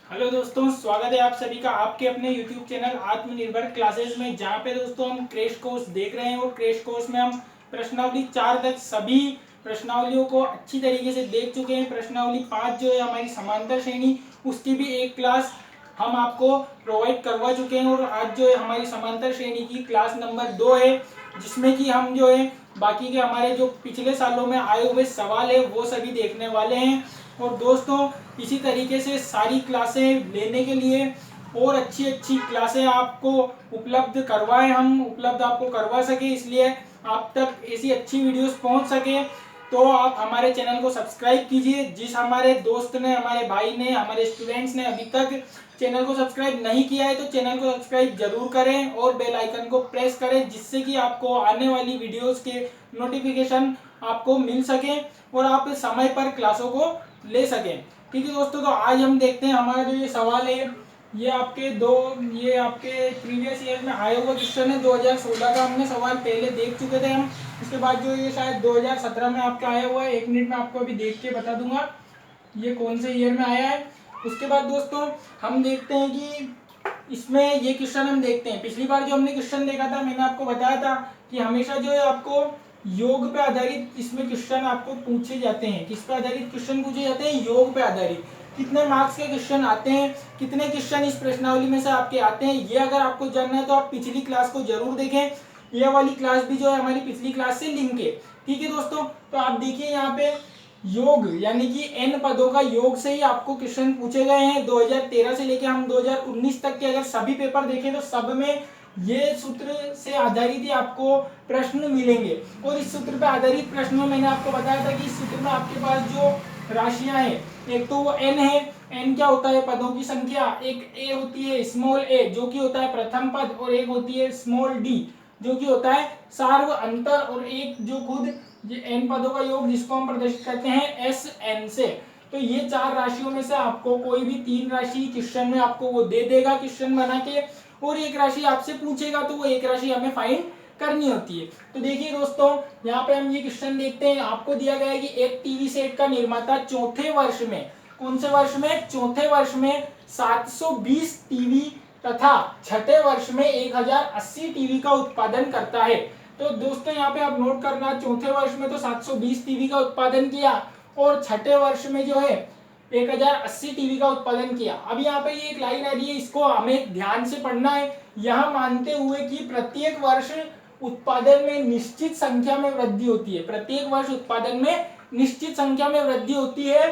Hello दोस्तों, स्वागत है आप सभी का आपके अपने YouTube चैनल आत्मनिर्भर क्लासेस में, जहाँ पे दोस्तों हम क्रैश कोर्स देख रहे हैं। और क्रैश कोर्स में हम प्रश्नावली 4 तक सभी प्रश्नावलियों को अच्छी तरीके से देख चुके हैं। प्रश्नावली 5 जो है हमारी समांतर श्रेणी, उसकी भी एक क्लास हम आपको प्रोवाइड करवा चुके हैं। और आज जो है हमारी समांतर श्रेणी की क्लास नंबर 2 है, जिसमें कि हम जो है बाकी के हमारे जो पिछले सालों में आए हुए सवाल है वो सभी देखने वाले हैं। और दोस्तों, इसी तरीके से सारी क्लासें लेने के लिए और अच्छी अच्छी क्लासें आपको उपलब्ध आपको करवा सके, इसलिए आप तक ऐसी अच्छी वीडियोस पहुंच सके, तो आप हमारे चैनल को सब्सक्राइब कीजिए। जिस हमारे दोस्त ने, हमारे भाई ने, हमारे स्टूडेंट्स ने अभी तक चैनल को सब्सक्राइब नहीं किया है तो चैनल को सब्सक्राइब जरूर करें और बेल आइकन को प्रेस करें, जिससे कि आपको आने वाली वीडियोस के नोटिफिकेशन आपको मिल सके और आप समय पर क्लासों को ले सकें। ठीक है दोस्तों, तो आज हम देखते हैं हमारा जो ये सवाल है, ये आपके प्रीवियस ईयर में आए हुए क्वेश्चन है। 2016 का हमने सवाल पहले देख चुके थे हम। इसके बाद जो ये शायद 2017 में आपका आया हुआ है, 1 मिनट में आपको अभी देख के बता दूंगा ये कौन से ईयर में आया है। उसके बाद दोस्तों हम देखते हैं कि इसमें ये क्वेश्चन हम देखते हैं। पिछली बार जो हमने क्वेश्चन देखा था, मैंने आपको बताया था कि हमेशा जो है आपको योग पे आधारित इसमें क्वेश्चन आपको पूछे जाते हैं। किस पे आधारित क्वेश्चन पूछे जाते हैं? योग पे आधारित। कितने मार्क्स के क्वेश्चन आते हैं, कितने क्वेश्चन इस प्रश्नावली में से आपके आते हैं, ये अगर आपको जानना है तो आप पिछली क्लास को जरूर देखें। ये वाली क्लास भी जो है हमारी पिछली क्लास से लिंक है। ठीक है दोस्तों, तो आप देखिए यहाँ पे योग यानी कि n पदों का योग से ही आपको क्वेश्चन पूछे गए हैं। 2013 से लेकर हम 2019 तक के अगर सभी पेपर देखें तो सब में ये सूत्र से आधारित ही आपको प्रश्न मिलेंगे। और इस सूत्र पर आधारित प्रश्न में मैंने आपको बताया था कि इस सूत्र में आपके पास जो राशियां हैं, एक तो वो n है। n क्या होता है? पदों की संख्या। एक a होती है स्मॉल a जो कि होता है प्रथम पद, और एक होती है स्मॉल d जो कि होता है सार्व अंतर, और एक जो खुद ये n पदों का योग जिसको हम प्रदर्शित करते हैं Sn से। तो ये 4 राशियों में से आपको कोई भी 3 राशि क्वेश्चन में आपको वो दे देगा क्वेश्चन बना के, और एक राशि आपसे पूछेगा तो वो एक राशि हमें फाइंड करनी होती है। तो देखिए दोस्तों, यहाँ पे हम ये क्वेश्चन देखते हैं। आपको दिया गया है कि एक टीवी सेट का निर्माता चौथे वर्ष में, कौन से वर्ष में? चौथे वर्ष में 720 टीवी तथा छठे वर्ष में 1080 टीवी का उत्पादन करता है। तो दोस्तों यहाँ पे आप नोट करना, चौथे वर्ष में तो 720 टीवी का उत्पादन किया और छठे वर्ष में जो है 1080 टीवी का उत्पादन किया। अब यहाँ पे ये एक लाइन आ रही है, इसको हमें ध्यान से पढ़ना है। यह मानते हुए कि प्रत्येक वर्ष उत्पादन में निश्चित संख्या में वृद्धि होती है। प्रत्येक वर्ष उत्पादन में निश्चित संख्या में वृद्धि होती है,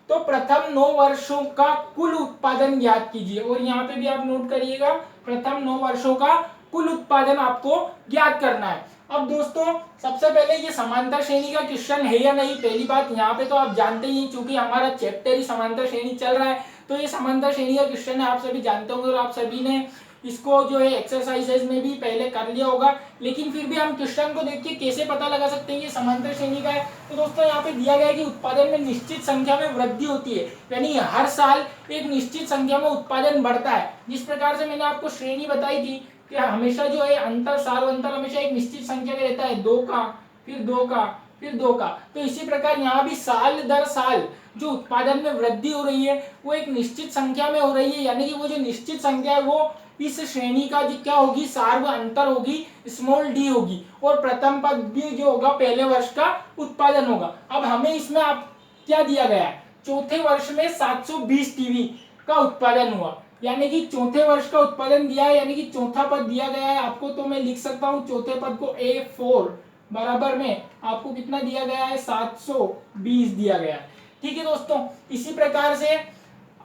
तो प्रथम 9 वर्षों का कुल उत्पादन ज्ञात कीजिए। और यहाँ पे भी आप नोट करिएगा, प्रथम 9 वर्षों का कुल उत्पादन आपको ज्ञात करना है। अब दोस्तों सबसे पहले ये समांतर श्रेणी का क्वेश्चन है या नहीं, पहली बात यहाँ पे तो आप जानते ही, चूंकि हमारा चैप्टर ही समांतर श्रेणी चल रहा है, तो ये समांतर श्रेणी का क्वेश्चन है, आप सभी जानते होंगे और आप सभी ने इसको जो है एक्सरसाइजेज में भी पहले कर लिया होगा। लेकिन फिर भी हम क्वेश्चन को देख के कैसे पता लगा सकते हैं ये समांतर श्रेणी का है? तो दोस्तों यहाँ पे दिया गया है कि उत्पादन में निश्चित संख्या में वृद्धि होती है, यानी हर साल एक निश्चित संख्या में उत्पादन बढ़ता है। जिस प्रकार से मैंने आपको श्रेणी बताई थी कि हमेशा जो है अंतर, सार्व अंतर हमेशा एक निश्चित संख्या का रहता है, 2 का, फिर 2 का, फिर 2 का। तो इसी प्रकार यहाँ भी साल दर साल जो उत्पादन में वृद्धि हो रही है वो एक निश्चित संख्या में हो रही है, यानी कि वो जो निश्चित संख्या है वो इस श्रेणी का जो क्या होगी, सार्व अंतर होगी, स्मॉल डी होगी, और प्रथम पद भी जो होगा पहले वर्ष का उत्पादन होगा। अब हमें इसमें आप क्या दिया गया है? चौथे वर्ष में 720 टीवी का उत्पादन हुआ, यानी कि चौथे वर्ष का उत्पादन दिया है, यानी कि चौथा पद दिया गया है आपको। तो मैं लिख सकता हूं चौथे पद को A4 बराबर में आपको कितना दिया गया है? 720 दिया गया है। ठीक है दोस्तों, इसी प्रकार से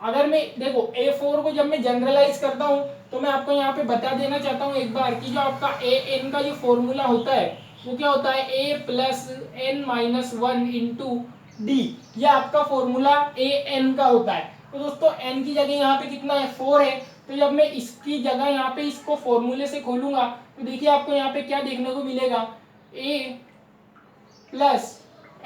अगर मैं देखो A4 को जब मैं जनरलाइज करता हूं तो मैं आपको यहाँ पे बता देना चाहता हूँ एक बार कि जो आपका AN का जो फॉर्मूला होता है वो क्या होता है? A plus N minus 1 into D, यह आपका फॉर्मूला AN का होता है। तो दोस्तों n की जगह यहाँ पे कितना है? 4 है। तो जब मैं इसकी जगह यहाँ पे इसको फॉर्मूले से खोलूंगा तो देखिए आपको यहाँ पे क्या देखने को मिलेगा? a प्लस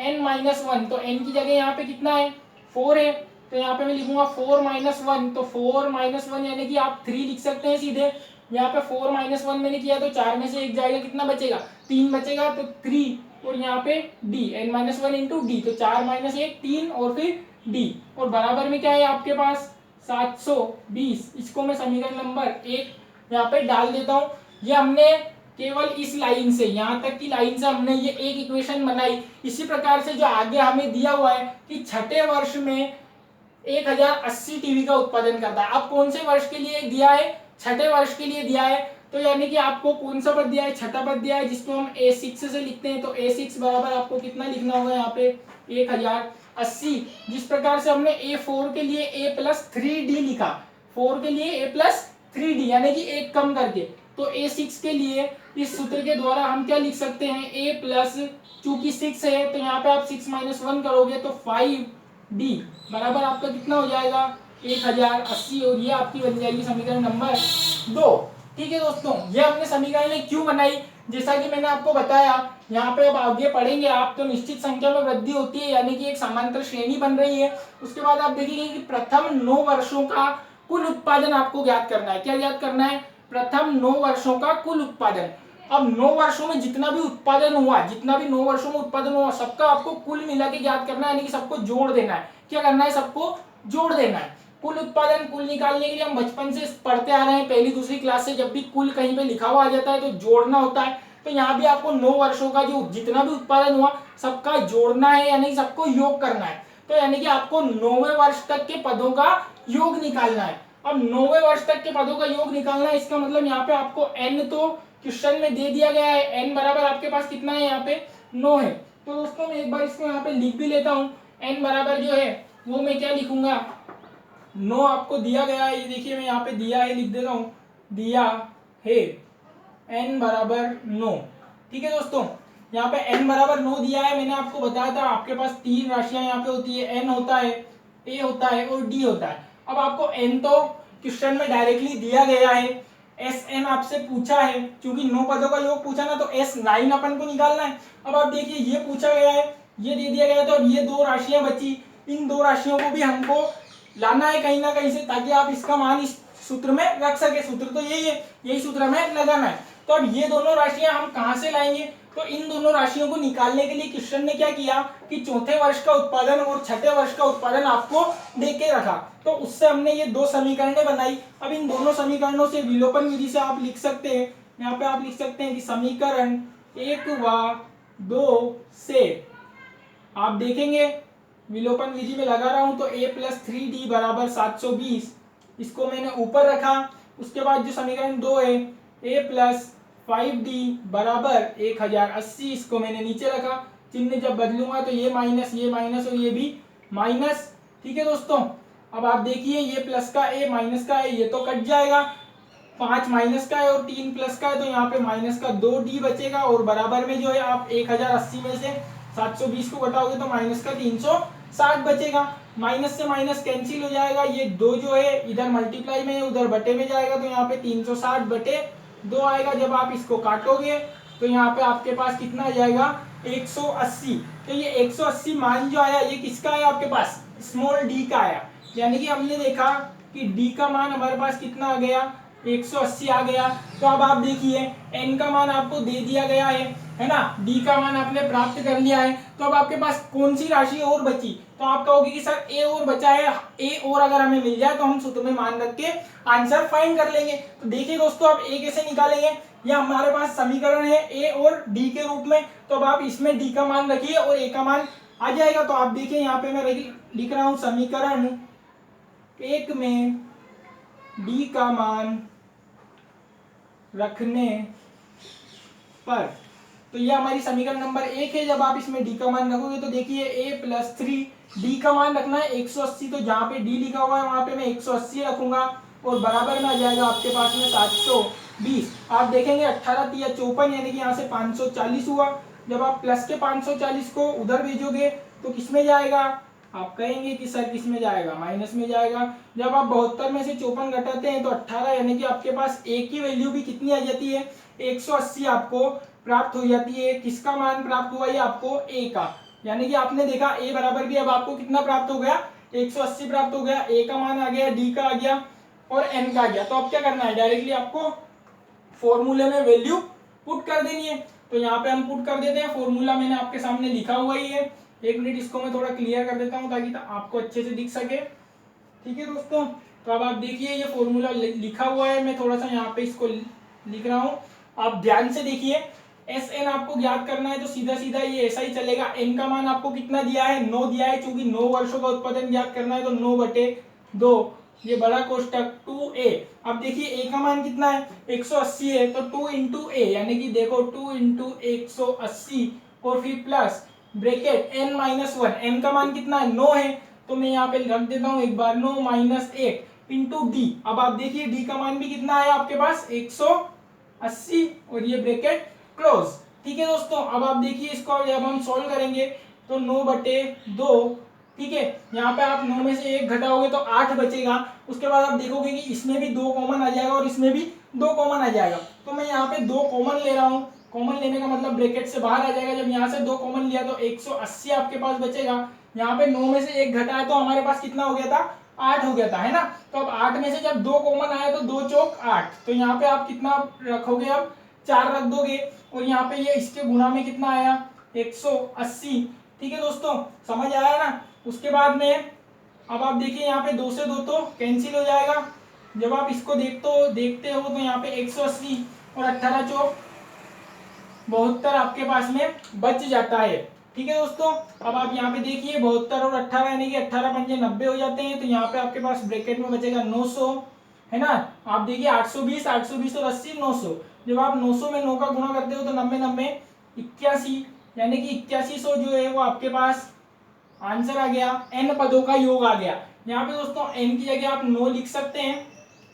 n माइनस 1, तो n की जगह यहाँ पे कितना है? 4 है। तो यहाँ पे मैं लिखूंगा 4 माइनस 1, तो 4 माइनस 1 यानी कि आप 3 लिख सकते हैं सीधे। यहाँ पे 4 माइनस 1 मैंने किया तो 4 में से 1 जाएगा, कितना बचेगा? 3 बचेगा, तो 3 और यहाँ पे d, n minus 1 into D, तो 4 माइनस 1 3 और फिर d, और बराबर में क्या है आपके पास? 720, इसको मैं समीकरण नंबर 1 यहाँ पे डाल देता हूँ। ये हमने केवल इस लाइन से, यहाँ तक की लाइन से हमने ये एक इक्वेशन बनाई। इसी प्रकार से जो आगे हमें दिया हुआ है कि छठे वर्ष में 1080 टीवी का उत्पादन करता है। अब कौन से वर्ष के लिए दिया है? छठे वर्ष के लिए दिया है। तो यानी कि आपको कौन सा पद दिया है? छठा पद दिया है, जिसको हम A6 से लिखते हैं। तो A6 बराबर आपको कितना लिखना होगा यहाँ पे? 1080। जिस प्रकार से हमने A4 के लिए A+3D लिखा, 4 के लिए A+3D यानी कि एक कम करके, तो A6 के लिए इस सूत्र के द्वारा हम क्या लिख सकते हैं? A+, चूंकि 6 है तो यहाँ पे आप 6 - 1 करोगे तो 5D बराबर आपका कितना हो जाएगा? 1080। और ये आपकी बन जाएगी समीकरण नंबर 2। ठीक है दोस्तों, ये हमने समीकरण क्यों बनाई? जैसा कि मैंने आपको बताया, यहाँ पे अब आगे पढ़ेंगे आप तो निश्चित संख्या में वृद्धि होती है, यानी कि एक समांतर श्रेणी बन रही है। उसके बाद आप देखेंगे कि प्रथम 9 वर्षों का कुल उत्पादन आपको ज्ञात करना है। क्या ज्ञात करना है? प्रथम 9 वर्षों का कुल उत्पादन। अब 9 वर्षों में जितना भी उत्पादन हुआ, जितना भी 9 वर्षों में उत्पादन हुआ, सबका आपको कुल मिला के ज्ञात करना है, यानी कि सबको जोड़ देना है। क्या करना है? सबको जोड़ देना है। कुल उत्पादन, कुल निकालने के लिए हम बचपन से पढ़ते आ रहे हैं, पहली दूसरी क्लास से। जब भी कुल कहीं पे लिखा हुआ आ जाता है तो जोड़ना होता है। तो यहाँ भी आपको 9 वर्षों का जो जितना भी उत्पादन हुआ सबका जोड़ना है, यानी सबको योग करना है। तो यानी कि आपको 9वें वर्ष तक के पदों का योग निकालना है। अब 9वें वर्ष तक के पदों का योग निकालना है, इसका मतलब यहाँ पे आपको n तो क्वेश्चन में दे दिया गया है। n बराबर आपके पास कितना है? यहाँ पे 9 है। तो दोस्तों मैं एक बार इसको यहाँ पे लिख भी लेता हूँ। n बराबर जो है वो मैं क्या लिखूंगा? 9 आपको दिया गया है, ये देखिए मैं यहाँ पे दिया है, लिख देता हूँ, दिया है n बराबर 9। ठीक है दोस्तों, यहाँ पे n बराबर 9 दिया है। मैंने आपको बताया था आपके पास 3 राशियां यहाँ पे होती है, n होता है, a होता है और d होता है। अब आपको n तो क्वेश्चन में डायरेक्टली दिया गया है, Sn आपसे पूछा है, क्योंकि 9 पदों का योग पूछा ना, तो S9 अपन को निकालना है। अब आप देखिए ये पूछा गया है, ये दे दिया गया, तो ये 2 राशियां बची, इन 2 राशियों को भी हमको लाना है कहीं ना कहीं से, ताकि आप इसका मान इस सूत्र में रख सके। सूत्र तो यही है, यही सूत्र हमें लगाना है। तो अब ये दोनों राशियां हम कहां से लाएंगे? तो इन दोनों राशियों को निकालने के लिए क्वेश्चन ने क्या किया कि चौथे वर्ष का उत्पादन और छठे वर्ष का उत्पादन आपको दे के रखा, तो उससे हमने ये 2 समीकरणें बनाई। अब इन दोनों समीकरणों से विलोपन विधि से आप लिख सकते हैं, यहाँ पे आप लिख सकते हैं कि समीकरण 1 व 2 से आप देखेंगे विलोपन विधि में लगा रहा हूं, तो A+3D बराबर 720, इसको मैंने ऊपर रखा। उसके बाद जो समीकरण 2 है A+5D बराबर 1080, इसको मैंने नीचे रखा। चिन्ह जब बदलूंगा तो ये माइनस और ये भी माइनस। ठीक है दोस्तों, अब आप देखिए ये प्लस का ए माइनस का है, ये तो कट जाएगा। 5 माइनस का है और 3 प्लस का है, तो यहाँ पे माइनस का 2D बचेगा। और बराबर में जो है आप 1080 में से 720 को घटाओगे तो माइनस का 360 बचेगा। माइनस से माइनस कैंसिल हो जाएगा, ये 2 जो है इधर मल्टीप्लाई में उधर बटे में जाएगा, तो यहाँ पे 360 बटे 2 आएगा। जब आप इसको काटोगे तो यहाँ पे आपके पास कितना आ जाएगा? 180। तो ये 180 मान जो आया ये किसका आया आपके पास? स्मॉल d का आया। यानी कि हमने देखा कि d का मान हमारे पास कितना आ गया? 180 आ गया। तो अब आप देखिए n का मान आपको दे दिया गया है ना, d का मान आपने प्राप्त कर लिया है। तो अब आपके पास कौन सी राशि और बची? तो आप कहोगे कि सर a और बचा है, a और अगर हमें मिल जाए तो हम सूत्र में मान रख के आंसर फाइंड कर लेंगे। तो देखिए दोस्तों, अब a कैसे निकालेंगे? यह हमारे पास समीकरण है a और d के रूप में, तो अब आप इसमें d का मान रखिए और a का मान आ जाएगा। तो आप देखिए यहाँ पे मैं लिख रहा हूं समीकरण 1 में d का मान रखने पर, तो ये हमारी समीकरण नंबर 1 है। जब आप इसमें d का मान रखोगे तो देखिए A+3 d का मान रखना है 180, तो जहाँ पे d लिखा हुआ है वहां पे मैं 180 रखूंगा और बराबर में आ जाएगा आपके पास में 720। आप देखेंगे 18 तिया 54, यानी कि यहाँ से 540 हुआ। जब आप प्लस के 540 को उधर भेजोगे तो किस में जाएगा? आप कहेंगे कि सर किस में जाएगा? माइनस में जाएगा। जब आप 72 में से 54 घटाते हैं तो 18, यानी कि आपके पास a की वैल्यू भी कितनी आ जाती है? 180 आपको प्राप्त हो जाती है। किसका मान प्राप्त हुआ? ये आपको a का, यानी कि आपने देखा a बराबर भी अब आपको कितना प्राप्त हो गया? 180 प्राप्त हो गया। a का मान आ गया, d का आ गया और n का आ गया। तो अब क्या करना है? डायरेक्टली आपको फॉर्मूले में वैल्यू पुट कर देनी है। तो यहाँ पे हम पुट कर देते हैं, फॉर्मूला मैंने आपके सामने लिखा हुआ ही है। एक मिनट इसको मैं थोड़ा क्लियर कर देता हूँ ताकि आपको अच्छे से दिख सके। ठीक है दोस्तों, तो अब आप देखिए ये फॉर्मूला लिखा हुआ है, मैं थोड़ा सा यहाँ पे इसको लिख रहा हूँ, आप ध्यान से देखिए। एस एन आपको ज्ञात करना है तो सीधा सीधा ये ऐसा ही चलेगा। एन का मान आपको कितना दिया है, 9 दिया है, क्योंकि 9 वर्षों का उत्पादन ज्ञात करना है तो 9/2, ये बड़ा कोष्टक 2a। अब देखिए ए का मान कितना है, 180 है, तो 2 इंटू ए, यानी कि देखो 2 इंटू 180 और फिर plus bracket n minus 1, n का मान कितना है 9 है, तो मैं यहाँ पे रख देता हूँ एक बार 9 माइनस 1 इंटू डी। अब आप देखिए डी का मान भी कितना है आपके पास 180 और ये ब्रैकेट क्लोज। ठीक है दोस्तों, अब आप देखिए इसको जब हम सॉल्व करेंगे तो 9/2, ठीक है, यहाँ पे आप 9 में से 1 घटाओगे तो 8 बचेगा। उसके बाद आप देखोगे कि इसमें भी 2 कॉमन आ जाएगा और इसमें भी 2 कॉमन आ जाएगा, तो मैं यहाँ पे 2 कॉमन ले रहा हूँ। कॉमन लेने का मतलब ब्रैकेट से बाहर आ जाएगा, जब यहाँ से 2 कॉमन लिया तो 180 आपके पास बचेगा। यहाँ पे 9 में से 1 घटाया तो हमारे पास कितना हो गया था, 8 हो गया था, है ना। तो अब 8 में से जब 2 कॉमन आया तो 2 चौक 8, तो यहाँ पे आप कितना रखोगे, अब 4 रख दोगे, और यहाँ पे ये इसके गुणा में कितना आया 180। ठीक है दोस्तों, समझ आया ना। उसके बाद में अब आप देखिए यहाँ पे 2 से 2 तो कैंसिल हो जाएगा। जब आप इसको देखते हो तो यहाँ पे 180 और 18 चौक 72 आपके पास में बच जाता है। ठीक है दोस्तों, अब आप यहाँ पे देखिए 72 और 18 यानी कि 18 पंजे 90 हो जाते हैं, तो यहाँ पे आपके पास ब्रैकेट में बचेगा 900, है ना। आप देखिए 820 820 और 80 900, जब आप 900 में 9 का गुणा करते हो तो 90 90 81, यानी कि 8100 जो है वो आपके पास आंसर आ गया, n पदों का योग आ गया। यहाँ पे दोस्तों n की जगह आप 9 लिख सकते हैं,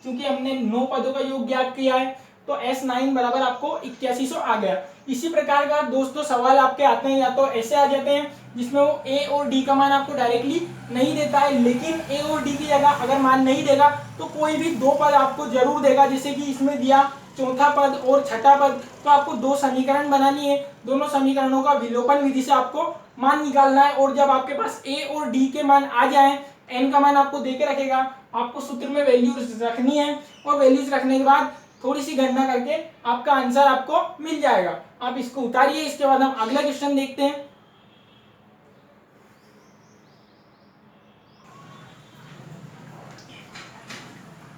क्योंकि हमने 9 पदों का योग ज्ञात किया है, तो S9 बराबर आपको 8100 आ गया। इसी प्रकार का दोस्तों सवाल आपके आते हैं, या तो ऐसे आ जाते हैं जिसमें वो a और d का मान आपको डायरेक्टली नहीं देता है, लेकिन a और d की जगह अगर मान नहीं देगा तो कोई भी 2 पद आपको जरूर देगा, जैसे कि इसमें दिया चौथा पद और छठा पद, तो आपको 2 समीकरण बनानी है, दोनों समीकरणों का विलोपन विधि से आपको मान निकालना है, और जब आपके पास a और d के मान आ जाए, n का मान आपको देके रखेगा, आपको सूत्र में वैल्यूज रखनी है, और वैल्यूज रखने के बाद थोड़ी सी गणना करके आपका आंसर आपको मिल जाएगा। आप इसको उतारिए, इसके बाद हम अगला क्वेश्चन देखते हैं।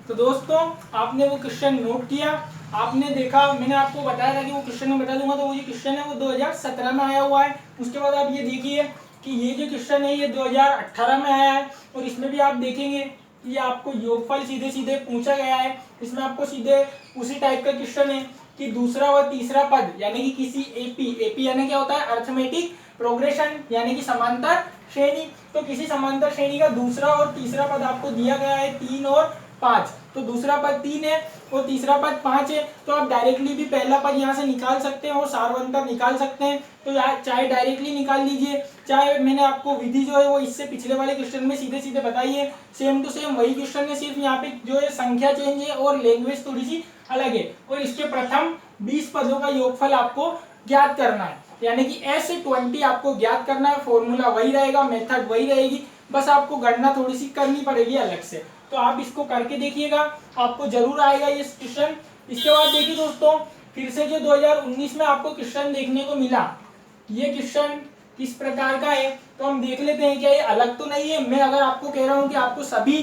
तो दोस्तों आपने वो क्वेश्चन नोट किया, आपने देखा, मैंने आपको बताया था कि वो क्वेश्चन में बता दूंगा, तो वो जो क्वेश्चन है वो 2017 में आया हुआ है। उसके बाद आप ये देखिए कि ये जो क्वेश्चन है ये 2018 में आया है, और इसमें भी आप देखेंगे ये आपको योगफल सीधे सीधे पूछा गया है। इसमें आपको सीधे उसी टाइप का क्वेश्चन है कि दूसरा व तीसरा पद, यानी कि किसी एपी यानी क्या होता है, अर्थमेटिक प्रोग्रेशन, यानी कि समांतर श्रेणी, तो किसी समांतर श्रेणी का दूसरा और तीसरा पद आपको दिया गया है 3 और 5, तो दूसरा पद 3 है और तीसरा पद 5 है, तो आप डायरेक्टली भी पहला पद यहाँ से निकाल सकते हैं और सारवंतर निकाल सकते हैं, तो चाहे डायरेक्टली निकाल लीजिए, चाहे मैंने आपको विधि जो है वो इससे पिछले वाले क्वेश्चन में सीधे सीधे बताई है, सेम टू सेम वही क्वेश्चन है, सिर्फ यहाँ पे जो है संख्या चेंज है और लैंग्वेज थोड़ी सी अलग है, और इसके प्रथम 20 पदों का योगफल आपको ज्ञात करना है, यानी कि S20 आपको ज्ञात करना है। फॉर्मूला वही रहेगा, मेथड वही रहेगी, बस आपको गणना थोड़ी सी करनी पड़ेगी अलग से, तो आप इसको करके देखिएगा, आपको जरूर आएगा ये क्वेश्चन। इसके बाद देखिए दोस्तों, फिर से जो 2019 में आपको क्वेश्चन देखने को मिला, ये क्वेश्चन किस प्रकार का है, तो हम देख लेते हैं। क्या ये अलग तो नहीं है, मैं अगर आपको कह रहा हूँ कि आपको सभी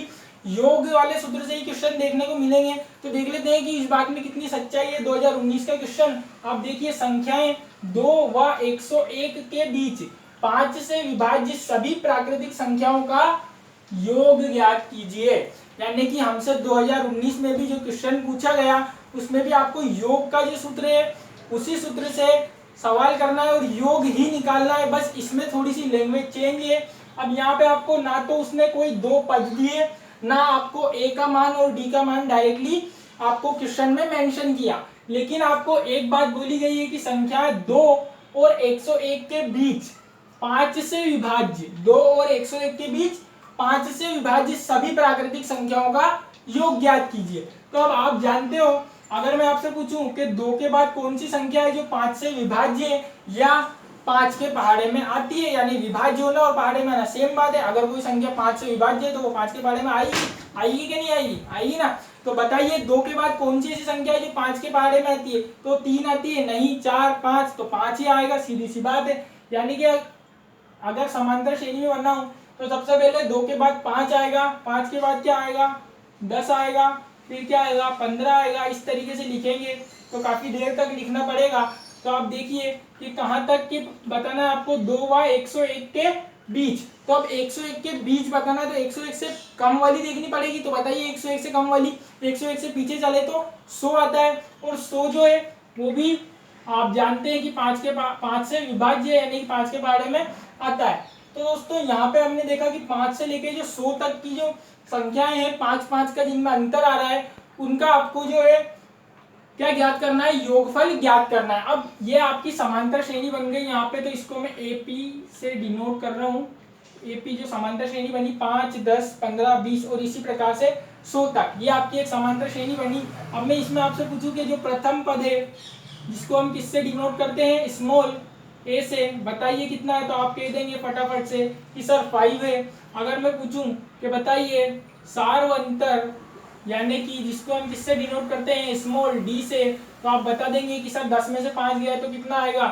योग वाले सूत्र से ही क्वेश्चन देखने को मिलेंगे, तो देख लेते हैं कि इस बात में कितनी सच्चाई है। 2019 का क्वेश्चन आप देखिए, संख्याएं 2 व 101 के बीच 5 से विभाज्य सभी प्राकृतिक संख्याओं का योग ज्ञात कीजिए, यानी कि हमसे 2019 में भी जो क्वेश्चन पूछा गया उसमें भी आपको योग का जो सूत्र है उसी सूत्र से सवाल करना है और योग ही निकालना है, बस इसमें थोड़ी सी लैंग्वेज चेंज है। अब यहाँ पे आपको ना तो उसने कोई 2 पद दिए, ना आपको ए का मान और डी का मान डायरेक्टली आपको क्वेश्चन में मेंशन किया, लेकिन आपको एक बात बोली गई है कि संख्या 2 और 101 के बीच 5 से विभाज्य, 2 और 101 के बीच 5 से विभाजित सभी प्राकृतिक संख्याओं का योग ज्ञात कीजिए। तो अब आप जानते हो, अगर मैं आपसे पूछूं कि 2 के बाद कौन सी संख्या है जो 5 से विभाज्य है या 5 के पहाड़े में आती है, यानी विभाज्य होना और पहाड़े में आना सेम बात है। अगर कोई संख्या 5 से विभाज्य है तो वो 5 के पहाड़े में आएगी कि नहीं आएगी, आएगी ना। तो बताइए 2 के बाद कौन सी ऐसी संख्या है जो 5 के पहाड़े में आती है, तो 3 आती है, नहीं 4 5, तो 5 ही आएगा, सीधी सी बात है। यानी कि अगर समांतर श्रेणी में बनना हो तो सबसे पहले 2 के बाद 5 आएगा, 5 के बाद क्या आएगा, 10 आएगा, फिर क्या आएगा 15 आएगा। इस तरीके से लिखेंगे तो काफ़ी देर तक लिखना पड़ेगा। तो आप देखिए कि कहाँ तक कि बताना है आपको 2 व 101 के बीच। तो अब 101 के बीच बताना है तो 101 से कम वाली देखनी पड़ेगी। तो बताइए 101 से कम वाली, 101 से पीछे चले तो 100 आता है, और 100 जो है वो भी आप जानते हैं कि 5 से विभाज्य यानी कि 5 के पहाड़े में आता है। तो दोस्तों यहाँ पे हमने देखा कि 5 से लेके जो 100 तक की जो संख्याएं हैं 5 का जिनमें अंतर आ रहा है, उनका आपको जो है क्या ज्ञात करना है, योगफल ज्ञात करना है। अब ये आपकी समांतर श्रेणी बन गई यहाँ पे, तो इसको मैं एपी से डिनोट कर रहा हूँ। एपी जो समांतर श्रेणी बनी 5, 10, 15, 20 और इसी प्रकार से 100 तक, ये आपकी एक समांतर श्रेणी बनी। अब मैं इसमें आपसे पूछूं कि जो प्रथम पद है जिसको हम किससे डिनोट करते हैं, स्मॉल ए से, बताइए कितना है। तो आप कह देंगे फटाफट से कि सर 5 है। अगर मैं पूछूं कि बताइए सार्वंतर यानी कि जिसको हम किससे डिनोट करते हैं, स्मॉल डी से, तो आप बता देंगे कि सर 10 में से 5 गया तो कितना आएगा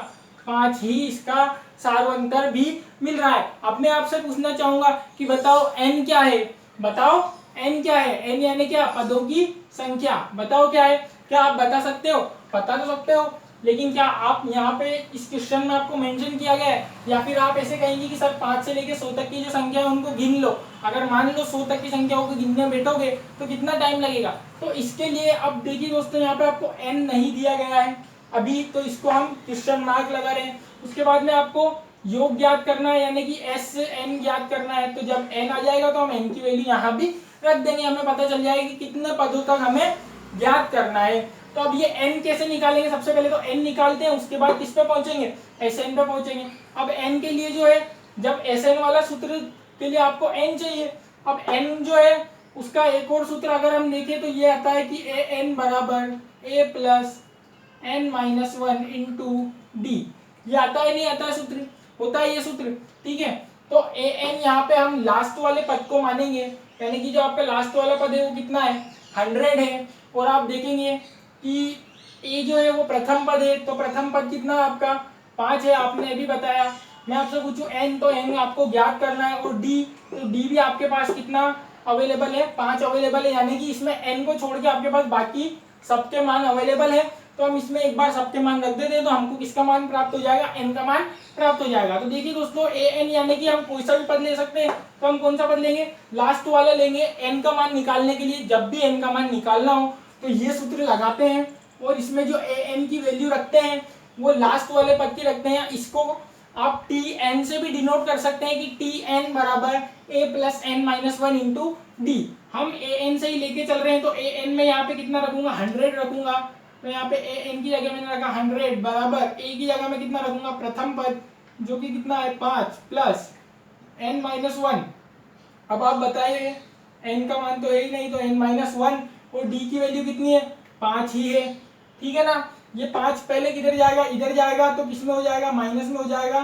5 ही इसका सार्वंतर भी मिल रहा है। अब मैं आपसे पूछना चाहूंगा कि बताओ n क्या है, बताओ n क्या है। n यानी क्या, पदों की संख्या। बताओ क्या है, क्या आप बता सकते हो, बता तो सकते हो, लेकिन क्या आप यहाँ पे इस क्वेश्चन में आपको मेंशन किया गया है, या फिर आप ऐसे कहेंगे कि सर 5 से लेके 100 तक की जो संख्या है उनको गिन लो। अगर मान लो 100 तक की संख्याओं को गिनने बैठोगे तो कितना टाइम लगेगा। तो इसके लिए अब देखिए दोस्तों यहाँ पे आपको n नहीं दिया गया है अभी, तो इसको हम क्वेश्चन मार्क लगा रहे हैं। उसके बाद में आपको योग ज्ञात करना है यानी कि एस एन ज्ञात करना है। तो जब n आ जाएगा तो हम n की वैल्यू यहाँ भी रख देंगे, हमें पता चल जाएगा कि कितने पदों तक हमें ज्ञात करना है। तो अब ये n कैसे निकालेंगे, सबसे पहले तो n निकालते हैं, उसके बाद किस पे पहुंचेंगे, Sn पे पहुंचेंगे। अब n के लिए जो है, जब Sn वाला सूत्र के लिए आपको n चाहिए। अब n जो है उसका एक और सूत्र अगर हम देखें तो ये आता है कि an बराबर a plus n minus 1 into D. ये आता है नहीं आता है सूत्र, होता है ये सूत्र, ठीक है। तो an यहाँ पे हम लास्ट वाले पद को मानेंगे, यानी कि जो आपका लास्ट वाला पद है वो कितना है 100 है। और आप देखेंगे कि ए जो है वो प्रथम पद है, तो प्रथम पद कितना है आपका 5 है, आपने अभी बताया। मैं आपसे पूछूं n, तो n आपको ज्ञात करना है, और d, तो d भी आपके पास कितना अवेलेबल है 5 अवेलेबल है, यानी कि इसमें n को छोड़ के आपके पास बाकी सबके मान अवेलेबल है। तो हम इसमें एक बार सबके मान रख देते हैं तो हमको किसका मान प्राप्त हो जाएगा, n का मान प्राप्त हो जाएगा। तो देखिए दोस्तों an यानी कि हम कोई सा भी पद ले सकते हैं, तो हम कौन सा पद लेंगे, लास्ट वाला लेंगे n का मान निकालने के लिए। जब भी n का मान निकालना हो तो ये सूत्र लगाते हैं, और इसमें जो an की वैल्यू रखते हैं वो लास्ट वाले पद की रखते हैं। इसको आप tn से भी डिनोट कर सकते हैं कि tn बराबर a plus n minus 1 into D. हम an से ही लेके चल रहे हैं, तो an में यहाँ पे कितना रखूंगा 100 रखूंगा। तो यहाँ पे an की जगह मैंने रखा 100 बराबर a की जगह में कितना रखूंगा प्रथम पद जो कि कितना है 5 प्लस n माइनस 1। अब आप बताइए n का मान तो है ही नहीं, तो n माइनस 1, और d की वैल्यू कितनी है 5 ही है, ठीक है ना। ये 5 पहले किधर जाएगा, इधर जाएगा, तो किस में हो जाएगा माइनस में हो जाएगा,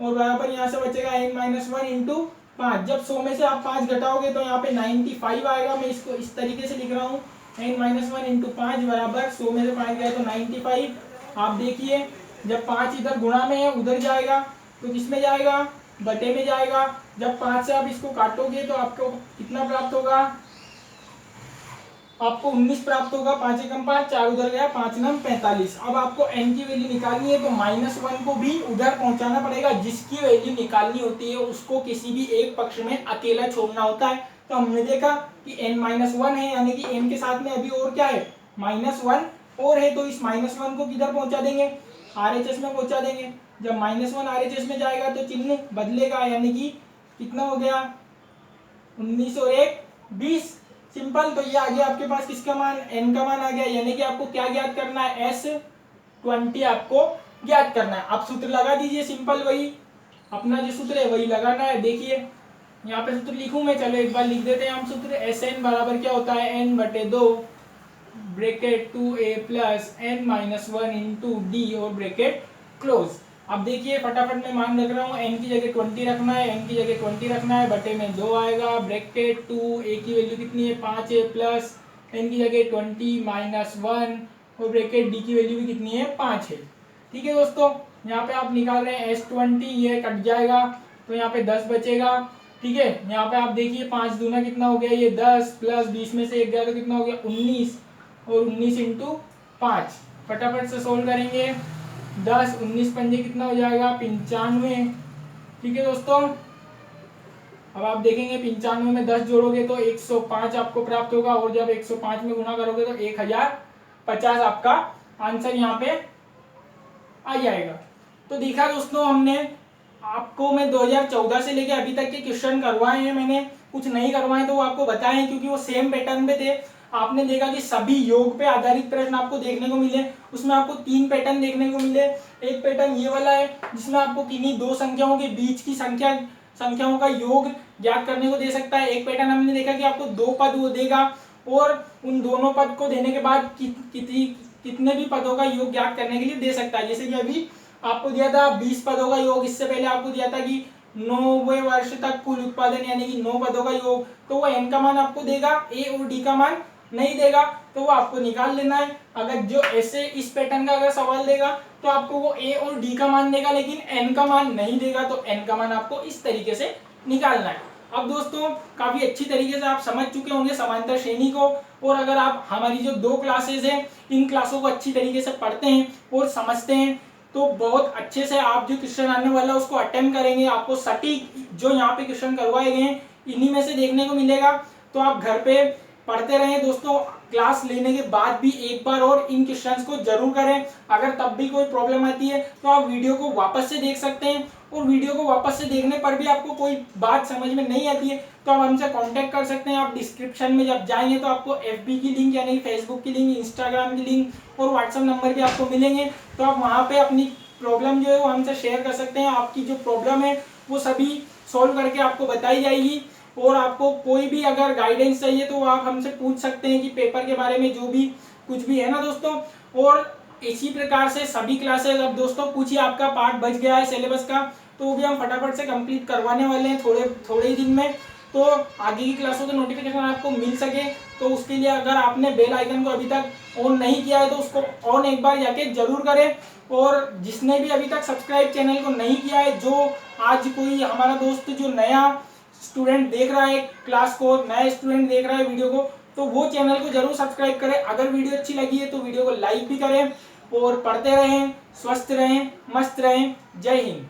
और बराबर यहाँ से बचेगा n माइनस 1 इंटू 5। जब 100 में से आप 5 घटाओगे तो यहाँ पे 95 आएगा। मैं इसको इस तरीके से लिख रहा हूँ n माइनस 1 इंटू 5 बराबर 100 में से 5 गया तो 95। आप देखिए जब 5 इधर गुणा में है उधर जाएगा तो किस में जाएगा, बटे में जाएगा। जब 5 से आप इसको काटोगे तो आपको कितना प्राप्त होगा, आपको 19 प्राप्त होगा। 5 एकम 5, 4 उधर गया, 5 नम 45। अब आपको n की वैल्यू निकालनी है तो -1 को भी उधर पहुंचाना पड़ेगा। जिसकी वैल्यू निकालनी होती है उसको किसी भी एक पक्ष में अकेला छोड़ना होता है। तो हमने देखा कि n-1 है, यानी कि n के साथ में अभी और क्या है -1 और है, तो इस -1 को किधर पहुंचा देंगे, RHS में पहुंचा देंगे। जब -1 RHS में जाएगा तो चिन्ह बदलेगा, यानी कि कितना हो गया 19 और 1 20, सिंपल। तो ये आ गया आपके पास किसका मान, n का मान आ गया। यानी कि आपको क्या ज्ञात करना है, S20 आपको ज्ञात करना है। आप सूत्र लगा दीजिए सिंपल, वही अपना जो सूत्र है वही लगाना है। देखिए यहाँ पे सूत्र लिखूं मैं, चलो एक बार लिख देते हैं हम सूत्र। Sn बराबर क्या होता है n/2 bracket 2a plus n minus 1 into D और ब्रैकेट क्लोज। अब देखिए फटाफट मैं मान रख रहा हूँ, n की जगह 20 रखना है, n की जगह 20 रखना है, बटे में 2 आएगा, ब्रैकेट 2, a की वैल्यू कितनी है 5 है, प्लस n की जगह 20 माइनस 1 और ब्रैकेट d की वैल्यू भी कितनी है 5 है। ठीक है दोस्तों, यहाँ पे आप निकाल रहे हैं S20, ये कट जाएगा तो यहाँ पे 10 बचेगा। ठीक है। यहाँ पे आप देखिए 5 दूना कितना हो गया, ये 10 प्लस 20 में से 1 गया तो कितना हो गया 19, और 19 इंटू 5 फटाफट से सोल्व करेंगे। 10 19 पंजे कितना हो जाएगा 95। ठीक है दोस्तों, अब आप देखेंगे 95 में 10 जोड़ोगे तो 105 आपको प्राप्त होगा, और जब 105 में गुना करोगे तो 1050 आपका आंसर यहाँ पे आ जाएगा। तो देखा दोस्तों, हमने आपको मैं 2014 से लेके अभी तक के क्वेश्चन करवाए हैं, मैंने कुछ नहीं करवाए तो वो आपको बताए हैं क्योंकि वो सेम पैटर्न पे थे। आपने देखा कि सभी योग पे आधारित प्रश्न आपको देखने को मिले, उसमें आपको 3 पैटर्न देखने को मिले। एक पैटर्न ये वाला है जिसमें आपको किन्हीं दो संख्याओं के बीच की संख्याओं का योग ज्ञात करने को दे सकता है। एक पैटर्न हमने देखा कि आपको 2 पद वो देगा और उन दोनों पद को देने के बाद कितने भी पदों का योग ज्ञात करने के लिए दे सकता है। जैसे कि अभी आपको दिया था 20 पदों का योग, इससे पहले आपको दिया था कि 9वें वर्ष तक कुल उत्पादन यानी कि 9 पदों का योग, तो वो n का मान आपको देगा, a और d का मान नहीं देगा, तो वो आपको निकाल लेना है। अगर जो ऐसे इस पैटर्न का अगर सवाल देगा तो आपको वो a और d का मान देगा लेकिन n का मान नहीं देगा, तो n का मान आपको इस तरीके से निकालना है। अब दोस्तों काफी अच्छी तरीके से आप समझ चुके होंगे समांतर श्रेणी को, और अगर आप हमारी जो 2 क्लासेस हैं इन क्लासों को अच्छी तरीके से पढ़ते हैं और समझते हैं तो बहुत अच्छे से आप जो क्वेश्चन आने वाला है उसको अटेम्प्ट करेंगे। आपको सटीक जो यहाँ पे क्वेश्चन करवाए गए हैं इन्हीं में से देखने को मिलेगा। तो आप घर पे पढ़ते रहें दोस्तों, क्लास लेने के बाद भी एक बार और इन क्वेश्चंस को जरूर करें। अगर तब भी कोई प्रॉब्लम आती है तो आप वीडियो को वापस से देख सकते हैं, और वीडियो को वापस से देखने पर भी आपको कोई बात समझ में नहीं आती है तो आप हमसे कांटेक्ट कर सकते हैं। आप डिस्क्रिप्शन में जब जाएंगे तो आपको FB की लिंक यानी फेसबुक की लिंक, इंस्टाग्राम की लिंक और व्हाट्सएप नंबर भी आपको मिलेंगे, तो आप वहाँ पे अपनी प्रॉब्लम जो है वो हमसे शेयर कर सकते हैं। आपकी जो प्रॉब्लम है वो सभी सॉल्व करके आपको बताई जाएगी, और आपको कोई भी अगर गाइडेंस चाहिए तो आप हमसे पूछ सकते हैं कि पेपर के बारे में जो भी कुछ भी है ना दोस्तों। और इसी प्रकार से सभी क्लासेस, अब दोस्तों कुछ ही आपका पार्ट बच गया है सिलेबस का, तो वो भी हम फटाफट से कंप्लीट करवाने वाले हैं थोड़े ही दिन में। तो आगे की क्लासों के नोटिफिकेशन आपको मिल सके तो उसके लिए अगर आपने बेल आइकन को अभी तक ऑन नहीं किया है तो उसको ऑन एक बार जाके जरूर करें, और जिसने भी अभी तक सब्सक्राइब चैनल को नहीं किया है, जो आज कोई हमारा दोस्त जो नया स्टूडेंट देख रहा है क्लास को, नया स्टूडेंट देख रहा है वीडियो को, तो वो चैनल को जरूर सब्सक्राइब करें। अगर वीडियो अच्छी लगी है तो वीडियो को लाइक भी करें, और पढ़ते रहें, स्वस्थ रहें, मस्त रहें। जय हिंद।